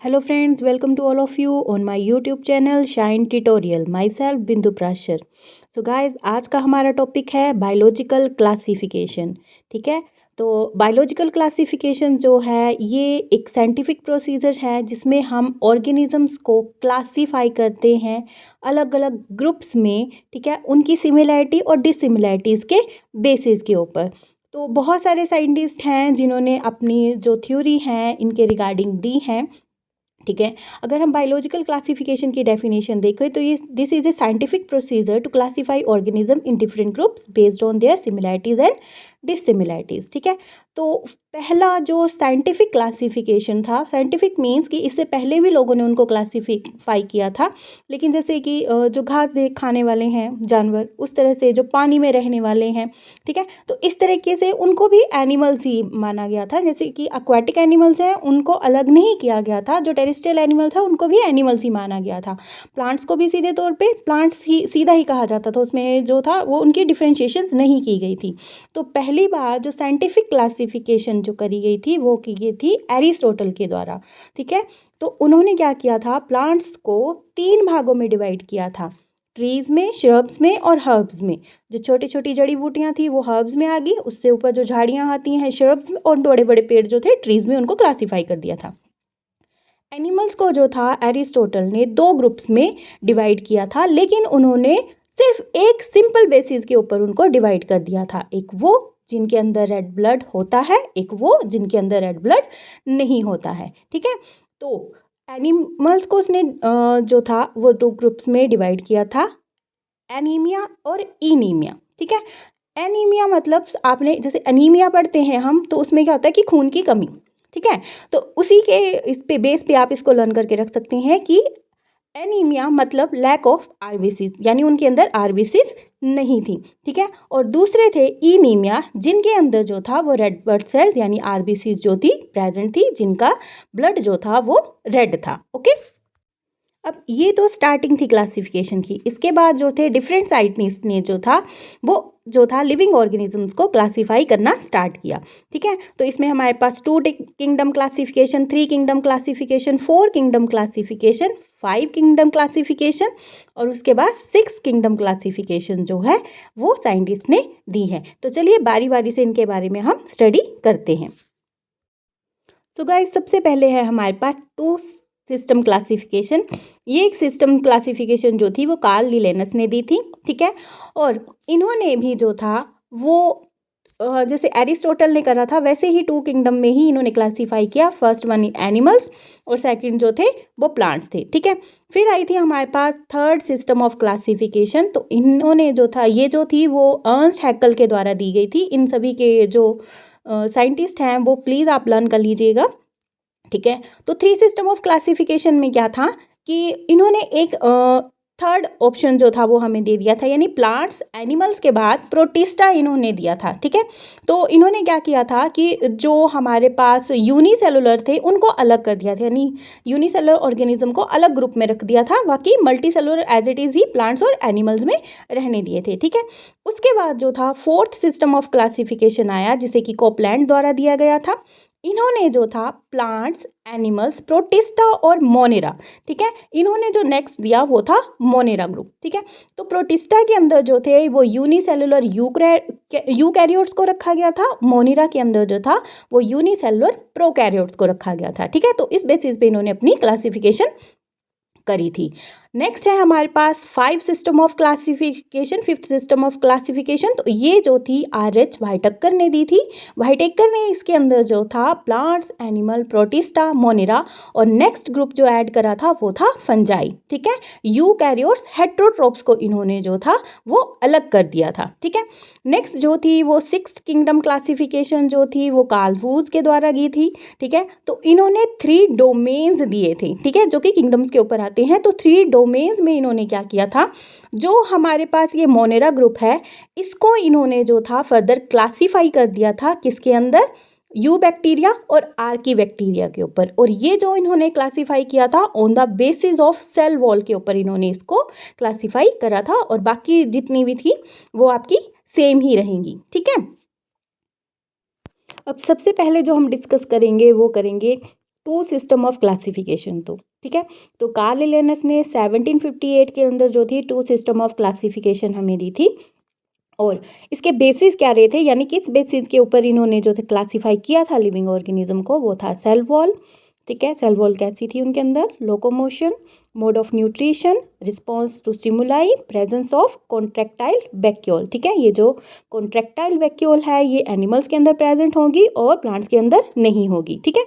Hello friends, welcome to all of you on my YouTube channel Shine Tutorial. Myself बिंदु Prashar. So guys, आज का हमारा topic है biological classification. ठीक है, तो बायोलॉजिकल क्लासिफिकेशन जो है ये एक साइंटिफिक प्रोसीजर है जिसमें हम ऑर्गेनिजम्स को क्लासीफाई करते हैं अलग अलग ग्रुप्स में. ठीक है, उनकी सिमिलैरिटी और डिसिमिलैरिटीज़ के बेसिस के ऊपर. तो बहुत सारे साइंटिस्ट हैं जिन्होंने अपनी जो थ्योरी हैं इनके रिगार्डिंग दी हैं. ठीक है, अगर हम बायोलॉजिकल क्लासिफिकेशन की डेफिनेशन देखें तो ये this is a scientific procedure to classify organism in different groups based on their similarities and dissimilarities. ठीक है, तो पहला जो साइंटिफिक क्लासिफिकेशन था, साइंटिफिक मीन्स कि इससे पहले भी लोगों ने उनको क्लासीफाई किया था, लेकिन जैसे कि जो घास खाने वाले हैं जानवर, उस तरह से जो पानी में रहने वाले हैं. ठीक है, तो इस तरीके से उनको भी एनिमल्स ही माना गया था. जैसे कि एक्वाटिक एनिमल्स हैं उनको अलग नहीं किया गया था, जो टेरेस्ट्रियल एनिमल था उनको भी एनिमल्स ही माना गया था. प्लांट्स को भी सीधे तौर पे प्लांट्स ही सीधा ही कहा जाता था, उसमें जो था वो उनकी डिफ्रेंशिएशंस नहीं की गई थी. तो पहली बार जो साइंटिफिक क्लासिफिकेशन जो करी गई थी वो की गई थी एरिस्टोटल के द्वारा. ठीक है, तो उन्होंने क्या किया था, प्लांट्स को 3 भागों में डिवाइड किया था, ट्रीज़ में, श्रब्स में और हर्ब्स में. जो छोटी छोटी जड़ी बूटियाँ थी वो हर्ब्स में आ गई, उससे ऊपर जो झाड़ियाँ आती हैं श्रब्स में, और बड़े बड़े पेड़ जो थे ट्रीज़ में, उनको क्लासीफाई कर दिया था. एनिमल्स को जो था एरिस्टोटल ने 2 ग्रुप्स में डिवाइड किया था, लेकिन उन्होंने सिर्फ एक सिंपल बेसिस के ऊपर उनको डिवाइड कर दिया था. एक वो जिनके अंदर रेड ब्लड होता है, एक वो जिनके अंदर रेड ब्लड नहीं होता है. ठीक है, तो एनिमल्स को उसने जो था वो 2 ग्रुप्स में डिवाइड किया था, एनीमिया और इनीमिया. ठीक है, एनीमिया मतलब आपने जैसे एनीमिया पढ़ते हैं हम, तो उसमें क्या होता है कि खून की कमी. ठीक है, तो उसी के इस पे बेस पे आप इसको लर्न करके रख सकते हैं कि एनीमिया मतलब लैक ऑफ आरबीसीज, यानी उनके अंदर आरबीसीज नहीं थी. ठीक है, और दूसरे थे इनीमिया, जिनके अंदर जो था वो रेड ब्लड सेल्स यानी आरबीसीज जो थी प्रेजेंट थी, जिनका ब्लड जो था वो रेड था. ओके, अब ये तो स्टार्टिंग थी क्लासिफिकेशन की. इसके बाद जो थे डिफरेंट साइंटिस्ट ने जो था वो जो था लिविंग ऑर्गेनिजम्स को क्लासीफाई करना स्टार्ट किया. ठीक है, तो इसमें हमारे पास 2 kingdom classification, 3 kingdom classification, 4 kingdom classification, 5 kingdom classification और उसके बाद 6 किंगडम क्लासिफिकेशन जो है वो साइंटिस्ट ने दी है. तो चलिए बारी बारी से इनके बारे में हम स्टडी करते हैं. तो गाइस, सबसे पहले है हमारे पास 2 सिस्टम क्लासिफिकेशन. ये एक सिस्टम क्लासिफिकेशन जो थी वो कार्ल लिनेस ने दी थी. ठीक है, और इन्होंने भी जो था वो जैसे एरिस्टोटल ने करा था वैसे ही 2 किंगडम में ही इन्होंने क्लासीफाई किया. फर्स्ट वन एनिमल्स और सेकंड जो थे वो प्लांट्स थे. ठीक है, फिर आई थी हमारे पास थर्ड सिस्टम ऑफ क्लासिफिकेशन. तो इन्होंने जो था ये जो थी वो अर्नस्ट हैक्ल के द्वारा दी गई थी. इन सभी के जो साइंटिस्ट हैं वो प्लीज़ आप लर्न कर लीजिएगा. ठीक है, तो 3 सिस्टम ऑफ क्लासिफिकेशन में क्या था कि इन्होंने एक थर्ड ऑप्शन जो था वो हमें दे दिया था, यानी प्लांट्स एनिमल्स के बाद प्रोटिस्टा इन्होंने दिया था. ठीक है, तो इन्होंने क्या किया था कि जो हमारे पास यूनिसेलुलर थे उनको अलग कर दिया था, यानी यूनिसेलुलर ऑर्गेनिज्म को अलग ग्रुप में रख दिया था, बाकी मल्टीसेलुलर एज इट इज़ ही प्लांट्स और एनिमल्स में रहने दिए थे. ठीक है, उसके बाद जो था फोर्थ सिस्टम ऑफ क्लासिफिकेशन आया, जिसे कि कोपलैंड द्वारा दिया गया था. इन्होंने जो था प्लांट्स, एनिमल्स, प्रोटिस्टा और मोनेरा. ठीक है, इन्होंने जो नेक्स्ट दिया वो था मोनेरा ग्रुप. ठीक है, तो प्रोटिस्टा के अंदर जो थे वो यूनिसेलुलर यूकैरियोट्स को रखा गया था, मोनेरा के अंदर जो था वो यूनिसेलुलर प्रोकैरियोट्स को रखा गया था. ठीक है, तो इस बेसिस पे इन्होंने अपनी क्लासिफिकेशन करी थी. नेक्स्ट है हमारे पास 5 system of classification, 5th system of classification. तो ये जो थी आर.एच. व्हाइटेकर ने दी थी. व्हाइटेकर ने इसके अंदर जो था प्लांट्स, एनिमल, प्रोटिस्टा, मोनेरा और नेक्स्ट ग्रुप जो ऐड करा था वो था फंजाई. ठीक है, यूकैरियोट्स, हेटेरोट्रोप्स को इन्होंने जो था वो अलग कर दिया था. ठीक है, नेक्स्ट जो थी वो 6th किंगडम क्लासिफिकेशन जो थी वो कार्ल वूज के द्वारा की थी. ठीक है, तो इन्होंने 3 डोमेन्स दिए थे. ठीक है, जो कि किंगडम्स के ऊपर आते हैं. तो 3 डोमेन्स में इन्होंने क्या किया था, जो हमारे पास ये मोनेरा ग्रुप है इसको इन्होंने जो था फर्दर क्लासीफाई कर दिया था किसके अंदर, यू बैक्टीरिया और आर्की बैक्टीरिया के ऊपर. और ये जो इन्होंने क्लासीफाई किया था on the basis of cell wall के ऊपर इन्होंने इसको क्लासीफाई करा था, और बाकी जितनी भी थी वो आपकी सेम ही रहेंगी. ठीक है, अब सबसे पहले जो हम डिस्कस करेंगे वो करेंगे टू सिस्टम ऑफ क्लासिफिकेशन। तो ठीक है, तो कार्ल लिनेस ने 1758 के अंदर जो थी टू सिस्टम ऑफ क्लासिफिकेशन हमें दी थी। और इसके बेसिस क्या रहे थे, यानी किस बेसिस के ऊपर इन्होंने जो थे क्लासीफाई किया था लिविंग ऑर्गेनिज्म को, वो था सेल वॉल। ठीक है, सेल वॉल कैसी थी उनके अंदर, locomotion, mode of nutrition, response to stimuli, presence of contractile vacuole. ठीक है, ये जो कॉन्ट्रैक्टाइल वैक्यूल है ये एनिमल्स के अंदर प्रेजेंट होगी और प्लांट्स के अंदर नहीं होगी। ठीक है,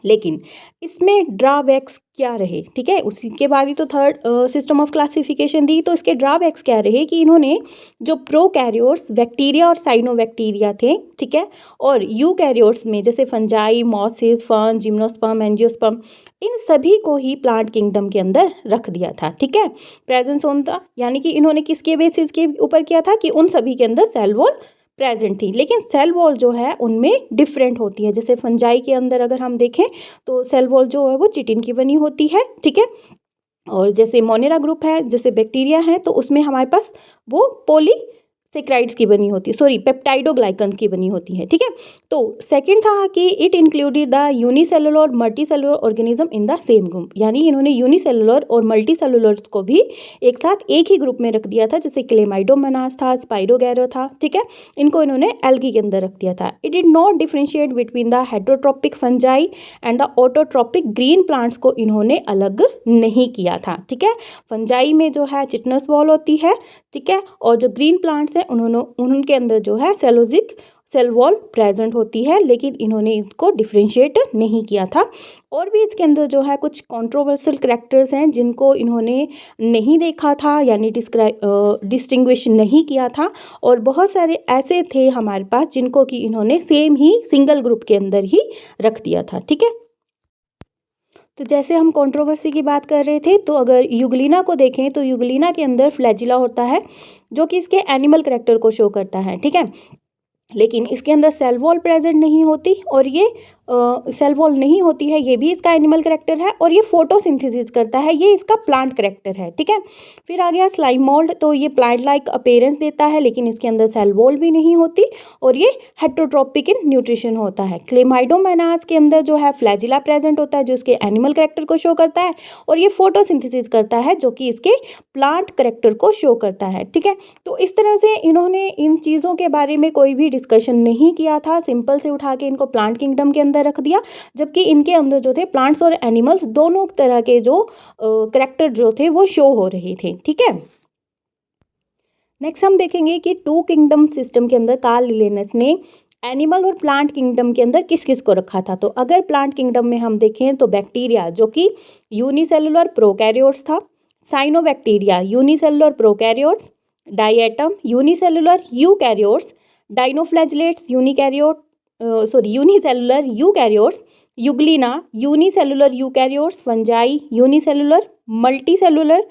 लेकिन इसमें ड्राबैक्स क्या रहे, ठीक है, उसी के बाद ही तो थर्ड सिस्टम ऑफ क्लासिफिकेशन दी। तो इसके ड्राबैक्स क्या रहे कि इन्होंने जो प्रोकैरियोट्स बैक्टीरिया और साइनोबैक्टीरिया थे, ठीक है, और यूकैरियोट्स में जैसे fungi, mosses, fern, gymnosperm, angiosperm, इन सभी को ही प्लांट किंगडम के अंदर रख दिया था। ठीक है, प्रेजेंस ऑन था, यानी कि इन्होंने किसके बेसिस के ऊपर किया था कि उन सभी के अंदर सेल वॉल प्रेजेंट थी, लेकिन सेल वॉल जो है उनमें डिफरेंट होती है। जैसे फंजाई के अंदर अगर हम देखें तो सेल वॉल जो है वो चिटिन की बनी होती है। ठीक है, और जैसे मोनेरा ग्रुप है, जैसे बैक्टीरिया है, तो उसमें हमारे पास वो पॉलीसेक्राइड्स की बनी होती है, सॉरी पेप्टाइडोग्लाइकन्स की बनी होती है। ठीक है, तो सेकंड था कि it included the unicellular multicellular organism in the same group, यानी इन्होंने यूनिसेलुलर और मल्टीसेलुलर्स को भी एक साथ एक ही ग्रुप में रख दिया था। जैसे क्लेमाइडोमोनास था, स्पाइरोगैरा था, ठीक है, इनको इन्होंने एल्गी के अंदर रख दिया था। It did not differentiate between the heterotrophic fungi and the autotrophic green plants को इन्होंने अलग नहीं किया था। ठीक है, फंजाई में जो है चिटनस वॉल होती है, ठीक है, और जो ग्रीन प्लांट्स हैं उनके अंदर जो है सेलोजिक सेल वॉल प्रेजेंट होती है, लेकिन इन्होंने इसको डिफ्रेंशिएट नहीं किया था। और भी इसके अंदर जो है कुछ कंट्रोवर्शियल करैक्टर्स हैं जिनको इन्होंने नहीं देखा था, यानी डिस्टिंग्विश नहीं किया था, और बहुत सारे ऐसे थे हमारे पास जिनको कि इन्होंने सेम ही सिंगल ग्रुप के अंदर ही रख दिया था। ठीक है, तो जैसे हम कंट्रोवर्सी की बात कर रहे थे, तो अगर यूग्लिना को देखें तो यूग्लिना के अंदर फ्लैजिला होता है जो कि इसके एनिमल करैक्टर को शो करता है। ठीक है, लेकिन इसके अंदर सेल वॉल प्रेजेंट नहीं होती, और ये सेल वॉल नहीं होती है, ये भी इसका एनिमल करैक्टर है, और ये फोटोसिंथेसिस करता है, ये इसका प्लांट करैक्टर है। ठीक है, फिर आ गया स्लाइम मोल्ड, तो ये प्लांट लाइक अपीयरेंस देता है, लेकिन इसके अंदर सेल वॉल भी नहीं होती, और ये हेटरोट्रोपिक इन न्यूट्रिशन होता है। क्लेमाइडोमोनास के अंदर जो है फ्लैजिला प्रेजेंट होता है जो इसके एनिमल करैक्टर को शो करता है, और ये फोटोसिंथेसिस करता है जो कि इसके प्लांट करैक्टर को शो करता है। ठीक है, तो इस तरह से इन्होंने इन चीज़ों के बारे में कोई भी डिस्कशन नहीं किया था, सिंपल से उठा के इनको प्लांट किंगडम के अंदर रख दिया, जबकि इनके अंदर जो थे प्लांट्स और एनिमल्स दोनों तरह के जो करैक्टर जो थे वो शो हो रहे थे। ठीक है, नेक्स्ट हम देखेंगे कि टू किंगडम सिस्टम के अंदर कार्ल लिनेस ने एनिमल और प्लांट किंगडम के अंदर किस किस को रखा था। तो अगर प्लांट किंगडम में हम देखें तो बैक्टीरिया जो कि यूनिसेलुलर प्रोकैरियोट्स था, cyanobacteria unicellular prokaryotes, diatom unicellular eukaryotes, dinoflagellates unicellular eukaryotes, euglena unicellular eukaryotes, fungi unicellular multicellular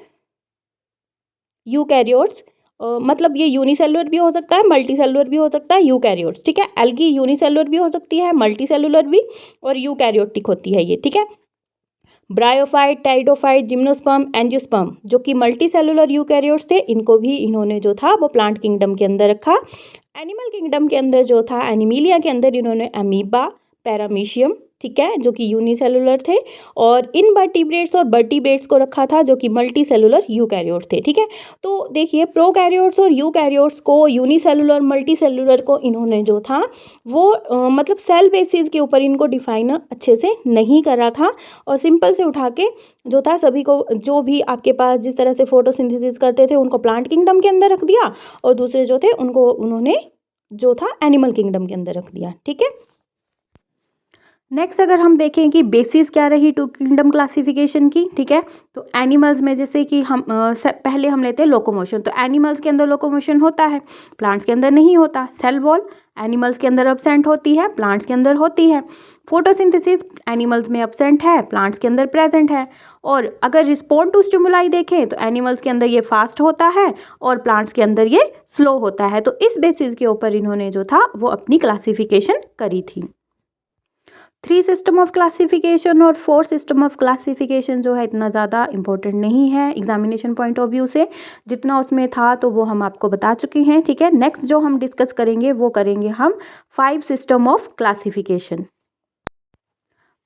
eukaryotes, मतलब ये यूनिसेलुलर भी हो सकता है, मल्टीसेलुलर भी हो सकता है यूकैरियोट्स। ठीक है, एल्गी यूनिसेलुलर भी हो सकती है, मल्टीसेलुलर भी, और यूकैरियोटिक होती है ये। ठीक है, ब्रायोफाइट, टाइडोफाइट, जिम्नोस्पर्म, एंजियोस्पर्म जो कि मल्टीसेलुलर यूकैरियोट्स थे, इनको भी इन्होंने जो था वो प्लांट किंगडम के अंदर रखा। एनिमल किंगडम के अंदर जो था एनिमीलिया के अंदर इन्होंने अमीबा, पैरामीशियम, ठीक है, जो कि यूनिसेलुलर थे, और इनवर्टिब्रेट्स और वर्टिब्रेट्स को रखा था जो कि मल्टीसेलुलर यूकैरियोट्स थे। ठीक है, तो देखिए प्रोकैरियोट्स और यूकैरियोट्स को, यूनिसेलुलर मल्टीसेलुलर को इन्होंने जो था वो मतलब सेल बेसिस के ऊपर इनको डिफाइन अच्छे से नहीं करा था, और सिंपल से उठा के जो था सभी को, जो भी आपके पास जिस तरह से फोटोसिंथेसिस करते थे उनको प्लांट किंगडम के अंदर रख दिया, और दूसरे जो थे उनको उन्होंने जो था एनिमल किंगडम के अंदर रख दिया। ठीक है, नेक्स्ट अगर हम देखें कि बेसिस क्या रही टू किंगडम क्लासिफिकेशन की, ठीक है, तो एनिमल्स में जैसे कि हम पहले हम लेते हैं लोकोमोशन, तो एनिमल्स के अंदर लोकोमोशन होता है, प्लांट्स के अंदर नहीं होता। सेल वॉल एनिमल्स के अंदर एब्सेंट होती है, प्लांट्स के अंदर होती है। फोटोसिंथेसिस एनिमल्स में एब्सेंट है, प्लांट्स के अंदर प्रेजेंट है। और अगर रिस्पॉन्ड टू स्टिमुलाई देखें तो एनिमल्स के अंदर ये फास्ट होता है और प्लांट्स के अंदर ये स्लो होता है। तो इस बेसिस के ऊपर इन्होंने जो था वो अपनी क्लासिफिकेशन करी थी। 3 सिस्टम ऑफ क्लासिफिकेशन और 4 सिस्टम ऑफ क्लासिफिकेशन जो है इतना ज़्यादा इंपॉर्टेंट नहीं है एग्जामिनेशन पॉइंट ऑफ व्यू से, जितना उसमें था तो वो हम आपको बता चुके हैं। ठीक है, नेक्स्ट जो हम डिस्कस करेंगे वो करेंगे हम 5 system of classification.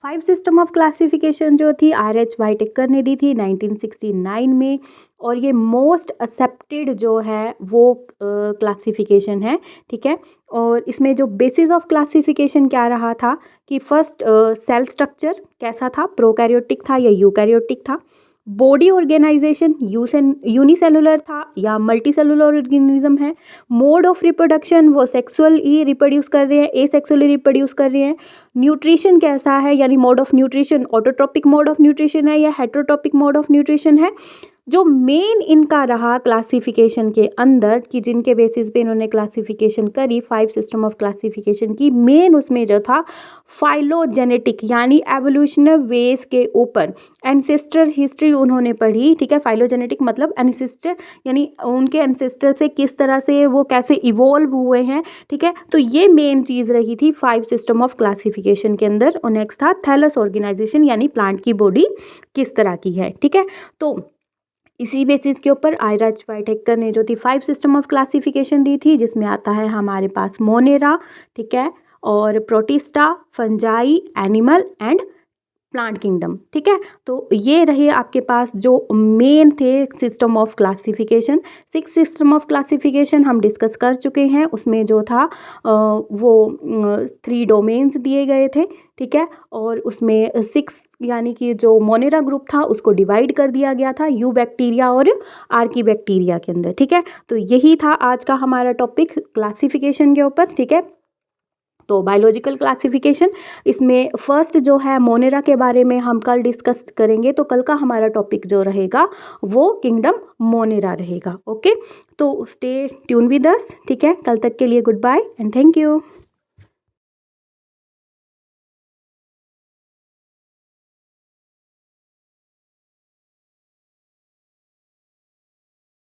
Five system of classification जो थी RH वाइटेकर ने दी थी 1969 में, और ये मोस्ट एक्सेप्टेड जो है वो क्लासिफिकेशन है, ठीक है। और इसमें जो बेसिस ऑफ क्लासिफिकेशन क्या रहा था कि फर्स्ट सेल स्ट्रक्चर कैसा था, प्रोकैरियोटिक था या यूकैरियोटिक था, बॉडी ऑर्गेनाइजेशन यूनिसेलुलर था या मल्टीसेलुलर ऑर्गेनिज्म है, मोड ऑफ रिप्रोडक्शन वो सेक्सुअल ही रिप्रोड्यूस कर रहे हैं, एसेक्सुअली रिप्रोड्यूस कर रहे हैं, न्यूट्रिशन कैसा है यानी mode of nutrition autotrophic mode of nutrition है या हेटरोट्रोपिक मोड ऑफ न्यूट्रिशन है। जो मेन इनका रहा क्लासिफिकेशन के अंदर कि जिनके बेसिस पे इन्होंने क्लासिफिकेशन करी फाइव सिस्टम ऑफ क्लासिफिकेशन की, मेन उसमें जो था फाइलोजेनेटिक यानी एवोल्यूशनरी वेज के ऊपर एंसेस्टर हिस्ट्री उन्होंने पढ़ी, ठीक है। फाइलोजेनेटिक मतलब एंसेस्टर यानी उनके एंसेस्टर से किस तरह से वो कैसे इवॉल्व हुए हैं, ठीक है। तो ये मेन चीज़ रही थी फाइव सिस्टम ऑफ क्लासिफिकेशन के अंदर। और नेक्स्ट था थैलस ऑर्गेनाइजेशन यानी प्लांट की बॉडी किस तरह की है, ठीक है। तो इसी बेसिस के ऊपर RH वाइटेकर ने जो थी फाइव सिस्टम ऑफ क्लासिफिकेशन दी थी, जिसमें आता है हमारे पास मोनेरा, ठीक है, और protista, fungi, animal and plant kingdom, ठीक है। तो ये रहे आपके पास जो मेन थे system of classification. Six system of classification हम डिस्कस कर चुके हैं, उसमें जो था वो 3 डोमेन्स दिए गए थे, ठीक है। और उसमें 6 यानी कि जो मोनेरा ग्रुप था उसको डिवाइड कर दिया गया था यू बैक्टीरिया और आर्की बैक्टीरिया के अंदर, ठीक है। तो यही था आज का हमारा टॉपिक क्लासिफिकेशन के ऊपर, ठीक है। तो बायोलॉजिकल क्लासिफिकेशन इसमें फर्स्ट जो है मोनेरा के बारे में हम कल डिस्कस करेंगे, तो कल का हमारा टॉपिक जो रहेगा वो किंगडम मोनेरा रहेगा, ओके। तो स्टे ट्यून विद अस, ठीक है। कल तक के लिए good bye and thank you.